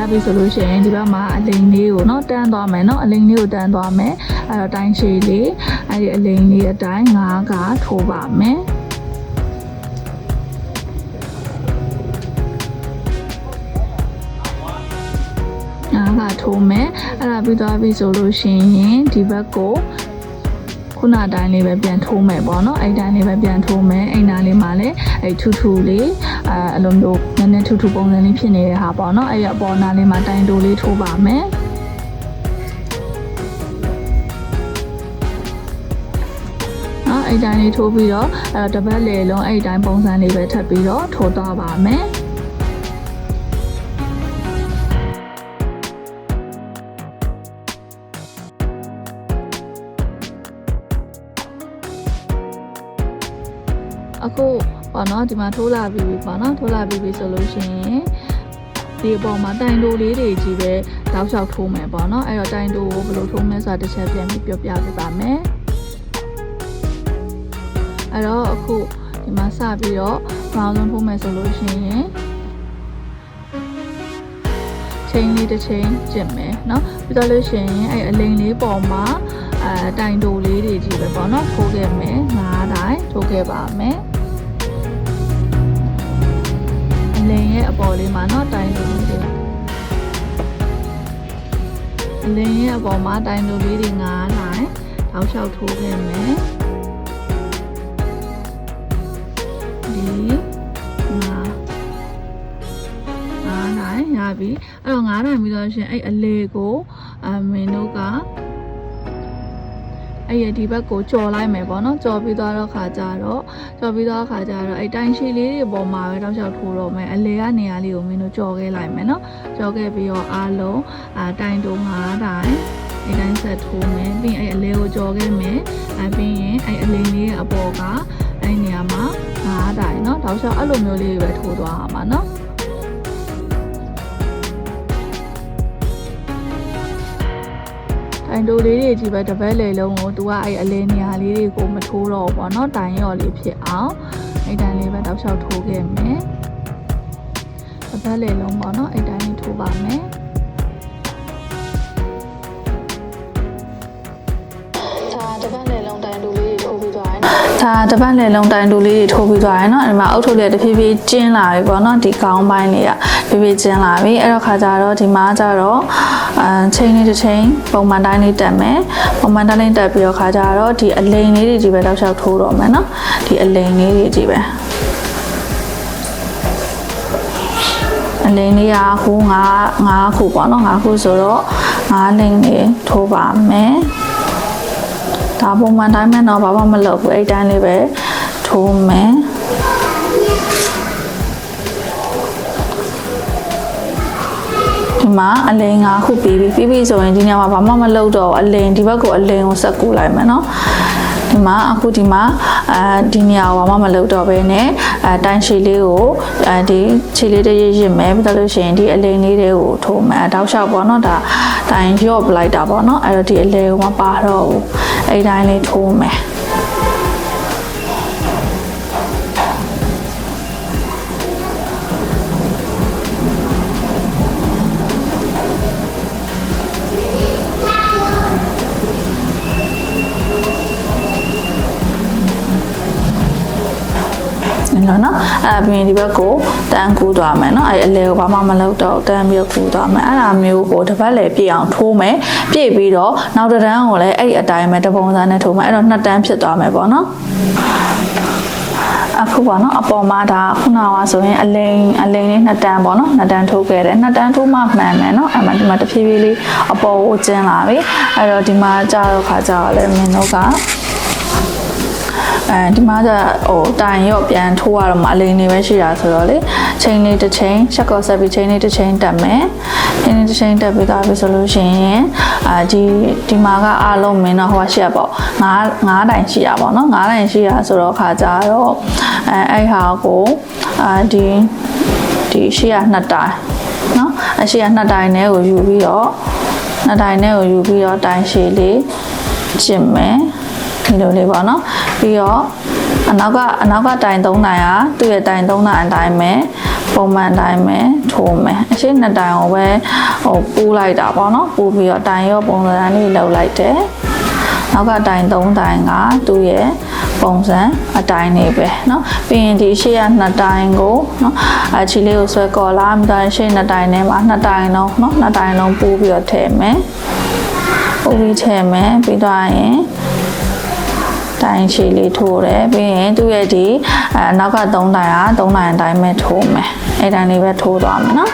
ရပြီဆိုလို့ရှိရင်ဒီဘက်မှာအလိမ်လေးကိုเนาะတန်းသွားမယ်เนาะအလိမ်လေးကိုတန်းသွားမယ်အဲ့တော့တိုင်းရှည်လေးအဲ့ဒီအလိမ်လေးအတိုင်း9ခါထိုးပါမယ်9ခါထိုးမယ်အဲ့ဒါပြီးသွားပြီဆိုလို့ရှိရင်ဒီဘက်ကိုခုနတိုင်းလေးပဲပြန်ထိုးမယ်ပေါ့နော်အဲ့တိုင်းလေးပဲပြန်ထိုးမယ်အဲ့နာလေးမှာလည်းအဲ့ထူထူလေးအလုံးမျိုးနည်းနည်းထူထူပုံစံလေးဖြစ်နေတဲ့ဟာပေါ့နော်အဲ့ရအပေါ်နာလေးမှာတိုင်တိုလေးထိုးပါမယ်နော်အဲ့တိုင်းလေးထိုးပြီးတော့တပတ်လေလုံးအဲ့တိုင်းပုံစံလေးပဲထပ်ပြီးတော့ထိုးသွားပါမယ်အခုပေါ့နော်ဒီမှာထိုးလာပြီပေါ့နော်ထိုးလာပြီဆိုလို့ရှိရင်ဒီအပေါ်မှာတိုင်တိုလေးတွေကြီးပဲတောက်လျှောက်ထိုးမယ်ပေါ့နော်အဲ့တော့တိုင်တိုကိုဘယ်လိုထိုးမလဲဆိုတာတစ်ချက်ပြန်ပြီးပြောပြပေးပါမယ်အဲ့တော့အခုဒီမှာစပြီးတော့ဘောင်းဆုံးထိုးမယ်ဆိုလို့ရှိရင်ချိန်လေးတစ်ချိန်ကျင့်မယ်เนาะပြီးတော့လို့ရှိရင်အဲ့အလိမ်လေးပေါ်မှာတိုင်တိုလေးတွေကြီးပဲပေါ့နော်ထိုးခဲ့မယ်9တိုင်းထိုးခဲ့ပါမယ်အလိမ်ရဲ့အပေါ်လေးမှာเนาะတိုင်တိုလေးတွေအလိမ်ရဲ့အပေါ်မှာတိုင်တိုလေးတွေ9တိုင်းတောက်လျှောက်ထိုးခဲ့မယ်ဒီ9တိုင်းရပြီအဲ့တော့9တိုင်းပြီးတော့ရှင်အဲ့အလေကိုမင်းတို့ကအဲ့ရဒီဘက်ကိုကြော်လိုက်မယ်ပေါ့နော်ကြော်ပြီးသွားတော့ခါကြတော့အဲ့တိုင်ရှည်လေးတွေပေါ်မှာပဲတောက်လျှောက်ထိုးတော့မယ်အလေကနေရာလေးကိုမင်းတို့ကြော်ခဲ့လိုက်မယ်နော်ကြော်ခဲ့ပြီးတော့အားလုံးတိုင်တို9တိုင်းအဲ့တိုင်းဆက်ထိုးမယ်ပြီးရင်အဲ့အလေကိုကြော်ခဲ့မယ်ပြီးရင်အဲ့အလေလေးရဲ့အပေါ်ကအဲ့နေရာမှာ9တိုင်းနော်တောက်လျှောက်အဲ့လိုမျိုးလေးပဲထိုးသွားရမှာနော်တိုင်တိုလေးတွေကြီးပဲတပတ်လေလုံးကိုသူကအဲ့အလဲနေရာလေးတွေကိုမထိုးတော့ဘူးပေါ့နော်တိုင်ရော့လေးဖြစ်အောင်အဲ့တိုင်လေးပဲတောက်လျှောက်ထိုးခဲ့မယ်တပတ်လေလုံးပေါ့နော်အဲ့တိုင်လေးထိုးပါမယ်ဒါတပတ်လေလုံးတိုင်တိုလေးတွေထိုးပြီးသွားရင် ဒါတပတ်လည်လုံးတိုင်တူလေးတွေထိုးပြီးသွားရင်เนาะဒီမှာအုတ်ထုပ်လေးတဖြည်းဖြည်းကျင်းလာပြီပေါ့เนาะဒီခေါင်းပိုင်းလေးကဖြည်းဖြည်းကျင်းလာပြီအဲ့တော့ခါကြတော့ဒီမှာကြတော့ချိန်လေးတစ်ချိန်ပုံမှန်တိုင်းလေးတက်မယ်ပုံမှန်တိုင်းလေးတက်ပြီးတော့ခါကြတော့ဒီအလိန်လေးတွေကြီးပဲတောက်လျှောက်ထိုးတော့မယ်เนาะဒီအလိန်လေးတွေကြီးပဲအလိန်လေးကဟို9ခုပေါ့เนาะ9ခုဆိုတော့9လိန်လေးထိုးပါမယ်ဒါပုံမှန်တိုင်းမဲ့တော့ဘာမှမလုပ်ဘူးအဲ့တိုင်းလေးပဲထိုးမယ်ဒီမှာအလိန်9ခုပြီးပြီဆိုရင်ဒီညမှာဘာမှမလုပ်တော့အလိန်ဒီဘက်ကိုအလိန်ကိုဆက်ကူလိုက်မယ်เนาะဒီမှာအခုဒီမှာဒီနေရာကိုဘာမှမလုပ်တော့ဘဲနဲ့တိုင်းရှည်လေးကိုဒီခြေလေးတရရစ်မယ်ပြီးတော့လို့ရှိရင်ဒီအလိန်လေးတွေကိုထိုးမယ်တောက်လျှောက်ပေါ့เนาะဒါတိုင်းရော့ပလိုက်တာပေါ့เนาะအဲ့တော့ဒီအလိန်ကိုမပါတော့ဘူးအဲ့တိုင်းလေးထိုးမယ်နော်အဲ့ပြီးရင်ဒီဘက်ကိုတန်းကူးသွားမယ်နော်အဲ့အလဲကိုဘာမှမလုပ်တော့တန်းပြီးကူးသွားမယ်အဲ့ဒါမျိုးကိုတစ်ပတ်လည်ပြည့်အောင်ထိုးမယ်ပြည့်ပြီးတော့နောက်တစ်တန်းကိုလည်းအဲ့အတိုင်းပဲတပုံစံနဲ့ထိုးမယ်အဲ့တော့2တန်းဖြစ်သွားမယ်ပေါ့နော်အခုပေါ့နော်အပေါ်မှာဒါခုနကဆိုရင်အလိန်လေး2တန်းပေါ့နော်2တန်းထိုးခဲ့တယ်2တန်းထိုးမှမှန်မယ်နော်အဲ့မှာဒီမှာတဖြည်းဖြည်းလေးအပေါ်ကိုကျင်းလာပြီအဲ့တော့ဒီမှာကြာတော့ခါကြာလဲမင်းတို့ကဒီမှာကျဟိုတိုင်ရော့ပြန်ထိုးရတော့မှအလိန်လေးပဲရှိတာဆိုတော့လေချိန်လေးတစ်ချိန်ချက်ကောဆက်ပြီးချိန်လေးတစ်ချိန်တက်မယ်ချိန်လေးတစ်ချိန်တက်ပြီးသွားပြီဆိုလို့ရှိရင်ဒီမှာကအားလုံးမင်းတော့ဟိုကရှက်ပေါ့9တိုင်ရှိရပါတော့9တိုင်ရှိရဆိုတော့ခါကြတော့အဲ့ဟာကိုဒီရှိရ2တိုင်နော်အရှိရ2တိုင်နဲ့ကိုယူပြီးတော့2တိုင်နဲ့ကိုယူပြီးတော့တိုင်ရှည်လေးကျင့်မယ်ဒီလိုလေးပေါ့နော်ပြီးတော့အနောက်ကတိုင်3တိုင်ကသူ့ရဲ့တိုင်3တိုင်အတိုင်းပဲပုံမှန်တိုင်းပဲထိုးမယ်အရှိ2တိုင်ကိုပဲဟိုပူးလိုက်တာပေါ့နော်ပူးပြီးတော့တိုင်ရောပုံစံလေးလောက်လိုက်တယ်နောက်ကတိုင်3တိုင်ကသူ့ရဲ့ပုံစံအတိုင်းနေပဲเนาะပြီးရင်ဒီရှေ့က2တိုင်ကိုเนาะခြေလေးကိုဆွဲကော်လာပြီးတော့ရှေ့2တိုင်ထဲမှာ2တိုင်လုံးเนาะ2တိုင်လုံးပူးပြီးတော့ထည့်မယ်ပူးပြီးထည့်မယ်ပြီးတော့ရင်တိုင်ရှည်လေးထိုးတယ်ပြီးရင်သူ့ရဲ့ဒီနောက်က3တိုင်က3တိုင်အတိုင်းပဲထိုးမယ်အဲ့တိုင်းလေးပဲထိုးသွားမယ်เนาะ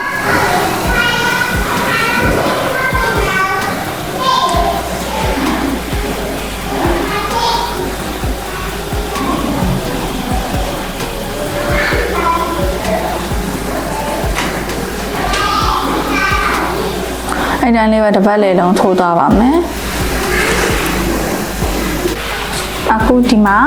အဲ့တိုင်းလေးပဲတစ်ပတ်လည်လုံးထိုးသွားပါမယ်အခုဒီမှာ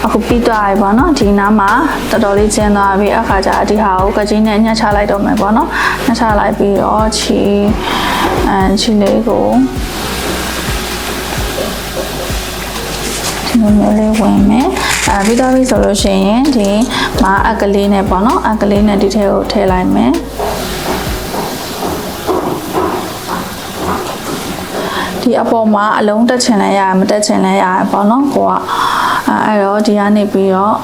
အခုပြီးသွားပြီပေါ့နော်ဒီနားမှာတော်တော်လေးကျင်းသွားပြီအခါကျဒီဟာကိုကကြီးနဲ့ညှက်ချလိုက်တော့မယ်ပေါ့နော်ညှက်ချလိုက်ပြီးတော့ခြေလေးကိုဒီလိုမျိုးလေးဝင်မယ်ပြီးတော့ပြီဆိုလို့ရှိရင်ဒီမှာအကလေးနဲ့ပေါ့နော်အကလေးနဲ့ဒီထဲကိုထည့်လိုက်မယ်ဒီအပေါ်မှာအလုံးတက်ချင်လဲရမတက်ချင်လဲရပေါ့နော်ကိုကအဲ့တော့ဒီကနေပြီးတော့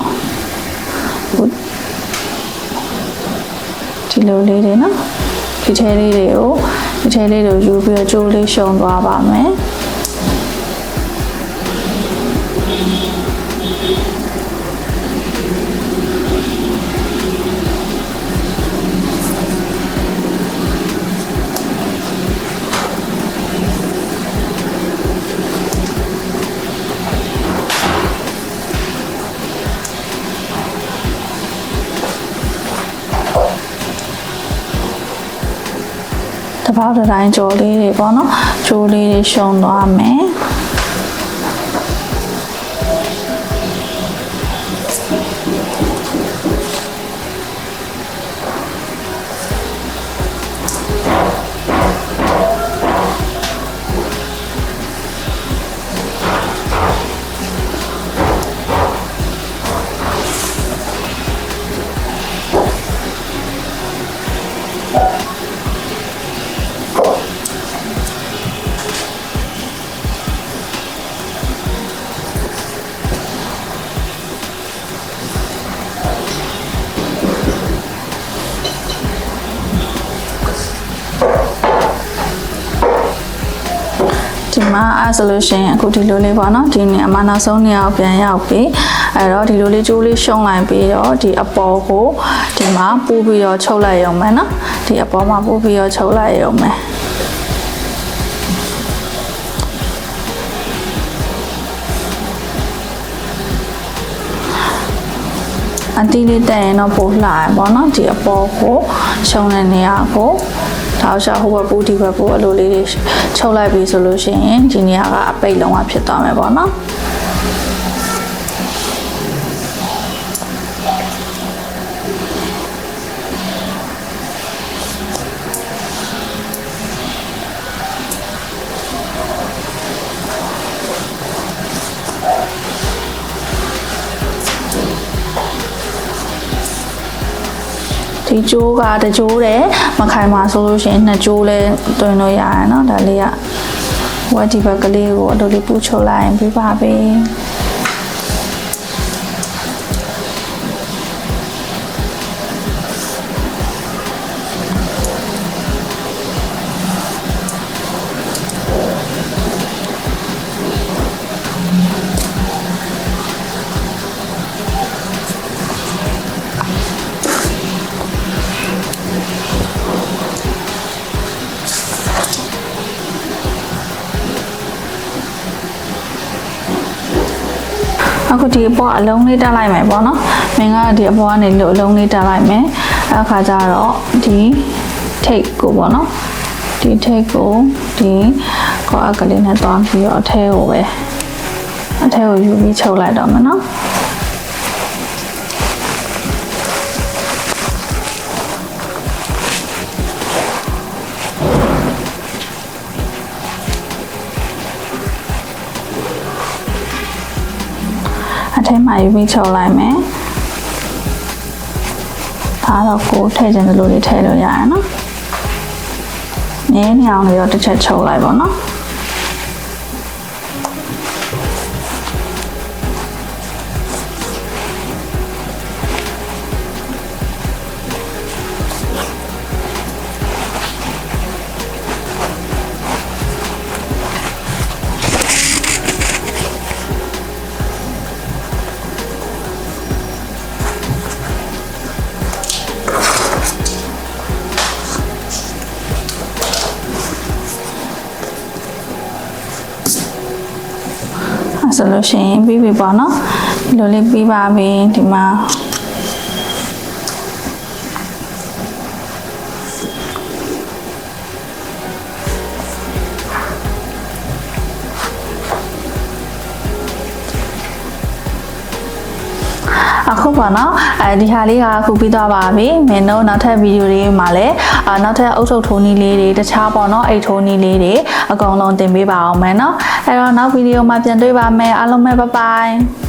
ဒီလိုလေးတွေနော်ဒီထဲလေးတွေကိုယူပြီးတော့ကြိုးလေးရှုံသွားပါမယ်တပေါက်တိုင်းကြိုးလေးတွေပေါ့နော်ကြိုးလေးတွေရှုံသွားမယ် နော်အဲ့ဆိုလို့ရှိရင်အခုဒီလိုလေးပေါ့နော်ဒီနေရာမှာနောက်ဆုံးနေရာပြန်ရောက်ပြီအဲ့တော့ဒီလိုလေးကြိုးလေးရှုံးလိုက်ပြီးတော့ဒီအပေါ်ကိုဒီမှာပို့ပြီးတော့ချုပ်လိုက်ရုံပဲနော်ဒီအပေါ်မှာပို့ပြီးတော့ချုပ်လိုက်ရုံပဲအတီးလေးတက်ရင်တော့ပို့လှရပေါ့နော်ဒီအပေါ်ကိုရှုံးတဲ့နေရာကိုထောက်ရှာဟိုဘက်ပူဒီဘက်ပူအလိုလေးတွေချုပ်လိုက်ပြီဆိုလို့ရှိရင်ဒီနေရာကအပိတ်လုံးဝဖြစ်သွားမယ်ပေါ့နော်ဒီကြိုးကတကြိုးတယ်မခိုင်ပါဆိုလို့ရှိရင်နှစ်ကြိုးလဲတွင်လို့ရရနော်ဒါလေးကဝက်ဒီဘက်ကလေးကိုအလိုလေးပူချုပ်လိုက်ရင်ပြပါပဲအခုဒီအပေါ်အလုံးလေးတက်လိုက်မယ်ပေါ့နော်မင်းကဒီအပေါ်ကနေလို့အလုံးလေးတက်လိုက်မယ်အဲ့ခါကျတော့ဒီထိတ်ကိုပေါ့နော်ဒီထိတ်ကိုဒီကောအကလေးနဲ့တွားပြီးတော့အထဲကိုပဲအထဲကိုယူပြီးချုပ်လိုက်တော့မယ်နော်အထဲမှာယူပြီးချုပ်လိုက်မယ်ဒါတော့ကိုထည့်ခြင်းလို့လေးထည့်လို့ရရနော်နည်းနည်းအောင်လေးတော့တစ်ချက်ချုပ်လိုက်ပါနော်ဆိုလို့ရှိရင်ပြီးပြီပေါ့နော်ဒီလိုလေးပြီးပါပြီဒီမှာအခုပေါ့နော်ဒီဟာလေးကအခုပြီးသွားပါပြီမင်းတို့နောက်ထပ်ဗီဒီယိုလေးမှာလည်းနောက်ထပ်အုပ်ချုပ်ထိုးနည်းလေးတွေတခြားပေါ့နော်အိတ်ထိုးနည်းလေးတွေအကုန်လုံးတင်ပေးပါအောင်မယ်နော်အဲ့တော့နောက်ဗီဒီယိုမှာပြန်တွေ့ပါမယ်အားလုံးပဲဘိုင်ဘိုင်